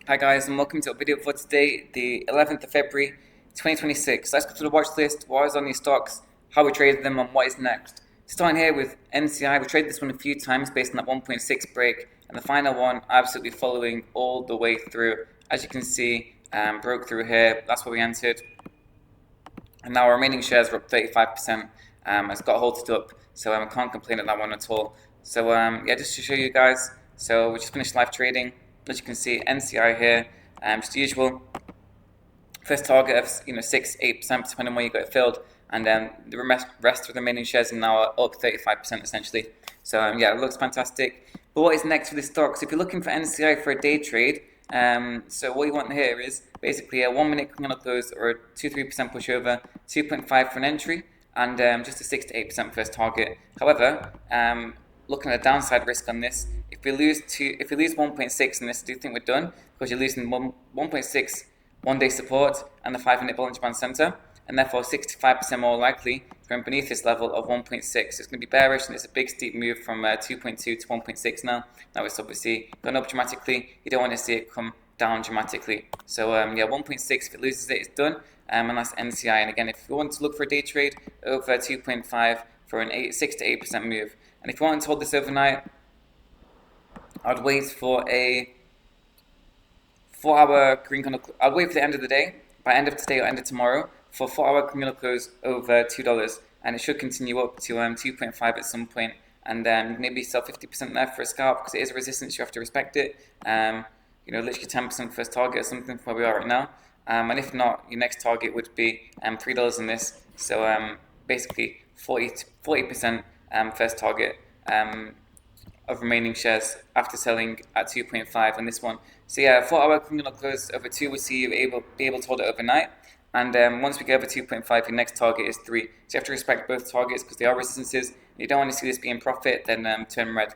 Hi guys, and welcome to a video for today, the 11th of February 2026. Let's go to the watch list, what is on these stocks, how we traded them, and what is next. Starting here with NCI, we traded this one a few times based on that 1.6 break, and the final one absolutely following all the way through. As you can see, broke through here, that's where we entered. And now our remaining shares are up 35%. It's got halted up, so I can't complain at that one at all. So yeah, just to show you guys, so we just finished live trading. As you can see, NCI here, just the usual. First target of 6-8% depending on where you got it filled, and then the rest of the remaining shares are now up 35% essentially. So yeah, it looks fantastic. But what is next for this stock? So if you're looking for NCI for a day trade, so what you want here is basically a 1 minute candle close or a 2-3% pushover, 2.5 for an entry, and just a 6-8% first target. However, looking at the downside risk on this, if we lose 1.6 in this, I do think we're done, because you're losing 1.6 one-day support and the 5-minute Bollinger Band Center, and therefore 65% more likely going beneath this level of 1.6. It's going to be bearish, and it's a big steep move from 2.2 to 1.6 now. Now it's obviously gone up dramatically. You don't want to see it come down dramatically. So yeah, 1.6, if it loses it, it's done, and that's NCI. And again, if you want to look for a day trade, over 2.5 for an 6 to 8% move. And if you want to hold this overnight, I'd wait for a 4-hour green candle. I'll wait for the end of the day, by end of today or end of tomorrow, for 4-hour green candle close over $2, and it should continue up to 2.5 at some point, and then maybe sell 50% there for a scalp, because it is a resistance. You have to respect it. Literally 10% first target or something for where we are right now. And if not, your next target would be $3 in this. So basically 40% first target of remaining shares after selling at 2.5 on this one. So yeah, 4-hour candle close over 2 will see you be able to hold it overnight. And once we get over 2.5, your next target is 3. So you have to respect both targets because they are resistances. You don't want to see this be in profit, then turn red.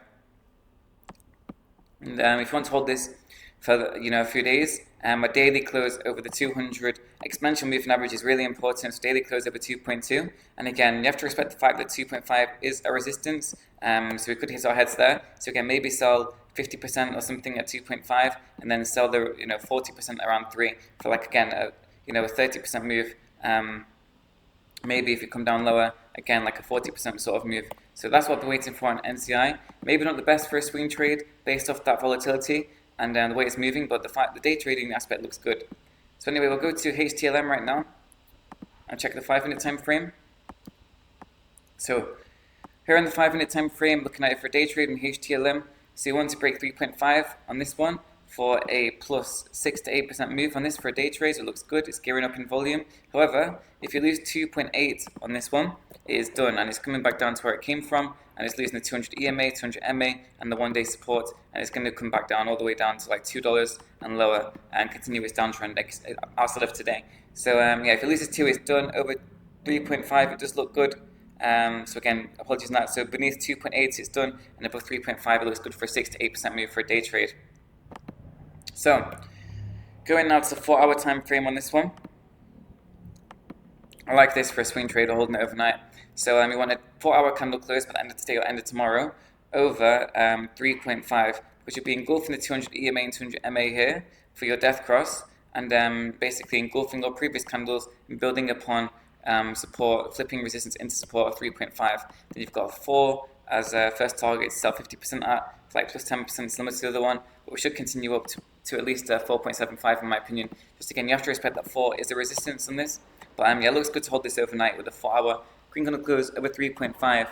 And if you want to hold this for a few days, a daily close over the 200 exponential moving average is really important. So daily close over 2.2, and again, you have to respect the fact that 2.5 is a resistance. So we could hit our heads there. So again, maybe sell 50% or something at 2.5, and then sell the 40% around 3 for a 30% move. Maybe if you come down lower, again like a 40% sort of move. So that's what we're waiting for on NCI. Maybe not the best for a swing trade based off that volatility and the way it's moving, but the day trading aspect looks good. So anyway, we'll go to HTLM right now and check the 5-minute time frame. So here on the 5-minute time frame, looking at it for day trade in HTLM. So you want to break 3.5 on this one for a plus 6 to 8% move on this for a day trade. So it looks good. It's gearing up in volume. However, if you lose 2.8 on this one, it is done, and it's coming back down to where it came from, and it's losing the 200 EMA, 200 MA, and the 1-day support, and it's going to come back down all the way down to like $2 and lower, and continue its downtrend outside of today. So yeah, if it loses 2, it's done. Over 3.5, it does look good. So again, apologies on that. So beneath 2.8, it's done, and above 3.5, it looks good for a 6 to 8% move for a day trade. So going now to the 4-hour time frame on this one. I like this for a swing trade or holding it overnight. So we want a 4-hour candle close by the end of today or end of tomorrow over 3.5, which would be engulfing the 200 EMA and 200 MA here for your death cross, and basically engulfing all previous candles and building upon support, flipping resistance into support of 3.5. Then you've got 4 as first target to sell 50% at, like plus 10% similar to the other one, but we should continue up to at least 4.75 in my opinion. Just again, you have to respect that 4 is the resistance on this. But yeah, it looks good to hold this overnight with a 4-hour green candle close over 3.5.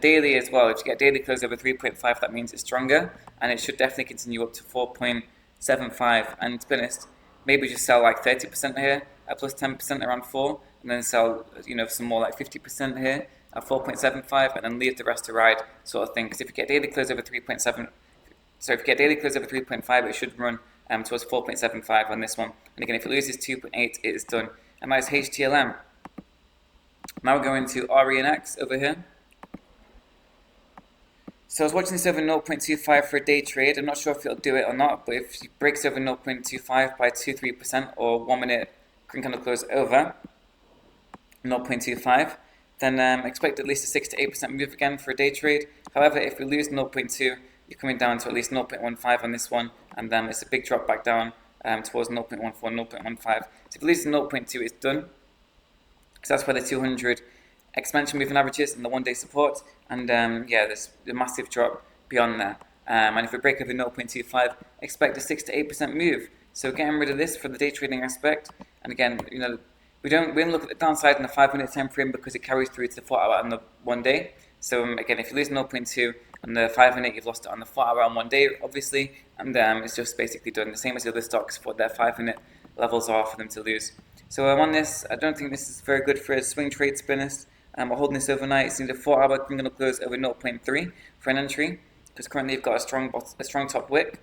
Daily as well, if you get a daily close over 3.5, that means it's stronger, and it should definitely continue up to 4.75. And to be honest, maybe just sell like 30% here at plus 10% around 4, and then sell some more like 50% here at 4.75, and then leave the rest to ride sort of thing. Because if you get daily close over 3.7, so if you get daily close over 3.5, it should run towards 4.75 on this one. And again, if it loses 2.8, it is done. And that is HTLM. Now we're going to RENX over here. So I was watching this over 0.25 for a day trade. I'm not sure if it'll do it or not, but if it breaks over 0.25 by 2-3% or 1 minute green candle close over 0.25, then expect at least a 6 to 8% move again for a day trade. However, if we lose 0.2, you're coming down to at least 0.15 on this one, and then it's a big drop back down towards 0.14, 0.15. So if it loses 0.2, it's done. So that's where the 200 exponential moving averages and the one-day support, and yeah, there's a massive drop beyond that. And if we break over 0.25, expect a 6 to 8% move. So getting rid of this for the day trading aspect. And again, we don't look at the downside in the 5-minute time frame because it carries through to the 4-hour and the 1 day. So again, if you lose 0.2 on the 5-minute, you've lost it on the 4-hour and 1 day, obviously, and it's just basically done. The same as the other stocks for their 5-minute levels are for them to lose. So on this, I don't think this is very good for a swing trade, to be honest. We're holding this overnight. It's in the 4-hour criminal close over 0.3 for an entry, because currently you've got a strong top wick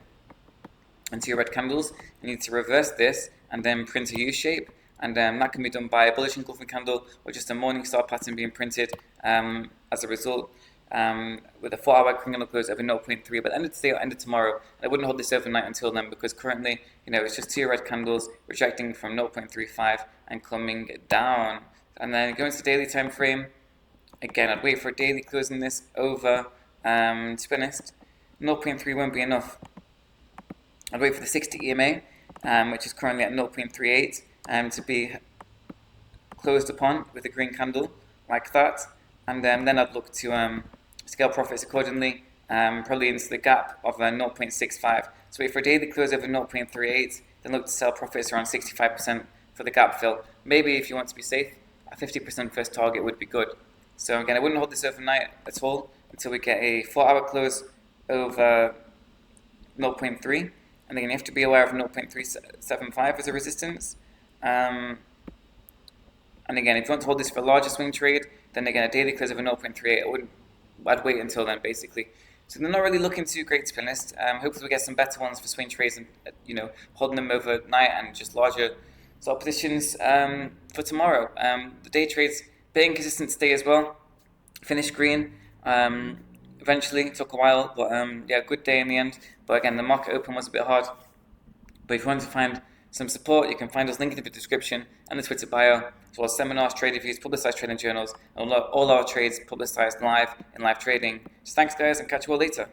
and 2 red candles. You need to reverse this and then print a U shape, and that can be done by a bullish engulfing candle or just a morning star pattern being printed as a result. With a 4-hour criminal close over 0.3, but at the end of today or end of tomorrow, I wouldn't hold this overnight until then, because currently, it's just 2 red candles rejecting from 0.35 and coming down. And then going to the daily time frame, again, I'd wait for a daily closing this over, to be honest, 0.3 won't be enough. I'd wait for the 60 EMA, which is currently at 0.38, to be closed upon with a green candle like that, and then I'd look to scale profits accordingly, probably into the gap of 0.65. So wait for a daily close over 0.38, then look to sell profits around 65% for the gap fill. Maybe if you want to be safe, a 50% first target would be good. So again, I wouldn't hold this overnight at all until we get a 4-hour close over 0.3, and then you have to be aware of 0.375 as a resistance. And again, if you want to hold this for a larger swing trade, then again, a daily close over 0.38, I'd wait until then, basically. So they're not really looking too great, to be honest. Hopefully we get some better ones for swing trades and, holding them overnight and just larger sort of positions for tomorrow. The day trades, bit inconsistent today as well. Finished green. Eventually, it took a while, but yeah, good day in the end. But again, the market open was a bit hard. But if you want to find some support, you can find us linked in the description and the Twitter bio, as well as seminars, trade reviews, publicized trading journals, and all our trades publicized live in live trading. So thanks, guys, and catch you all later.